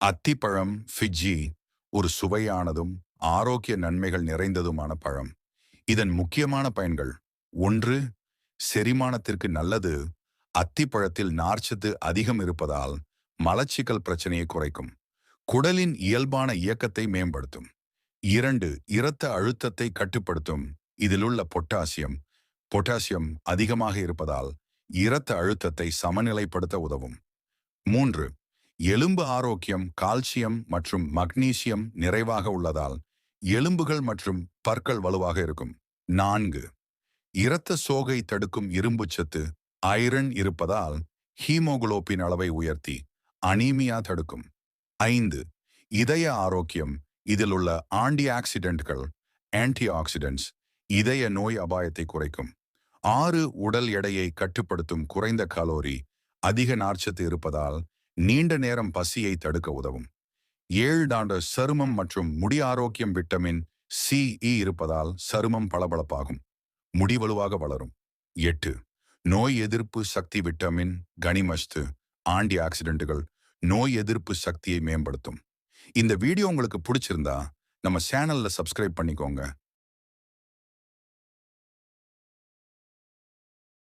அத்திப்பழம் ஃபிஜி ஒரு சுவையானதும் ஆரோக்கிய நன்மைகள் நிறைந்ததுமான பழம். இதன் முக்கியமான பயன்கள்: ஒன்று, செரிமானத்திற்கு நல்லது. அத்திப்பழத்தில் நார்ச்சத்து அதிகம் இருப்பதால் மலச்சிக்கல் பிரச்சனையை குறைக்கும். குடலின் இயல்பான இயக்கத்தை மேம்படுத்தும். இரண்டு, இரத்த அழுத்தத்தை கட்டுப்படுத்தும். இதிலுள்ள பொட்டாசியம் பொட்டாசியம் அதிகமாக இருப்பதால் இரத்த அழுத்தத்தை சமநிலைப்படுத்த உதவும். மூன்று, எலும்பு ஆரோக்கியம். கால்சியம் மற்றும் மக்னீசியம் நிறைவாக உள்ளதால் எலும்புகள் மற்றும் பற்கள் வலுவாக இருக்கும். நான்கு, இரத்த சோகை தடுக்கும். இரும்புச்சத்து ஐரன் இருப்பதால் ஹீமோகுளோபின் அளவை உயர்த்தி அனீமியா தடுக்கும். ஐந்து, இதய ஆரோக்கியம். இதில் உள்ள ஆன்டி ஆக்சிடென்ட்ஸ் இதய நோய் அபாயத்தை குறைக்கும். ஆறு, உடல் எடையை கட்டுப்படுத்தும். குறைந்த கலோரி, அதிக நார்ச்சத்து இருப்பதால் நீண்ட நேரம் பசியை தடுக்க உதவும். ஏழு, சருமம் மற்றும் முடி ஆரோக்கியம். விட்டமின் சி இருப்பதால் சருமம் பளபளப்பாகும், முடி வலுவாக வளரும். எட்டு, நோய் எதிர்ப்பு சக்தி. விட்டமின் கனிமஸ்து ஆன்டி ஆக்சிடென்ட்டுகள் நோய் எதிர்ப்பு சக்தியை மேம்படுத்தும். இந்த வீடியோ உங்களுக்கு பிடிச்சிருந்தா நம்ம சேனல்ல சப்ஸ்கிரைப் பண்ணிக்கோங்க.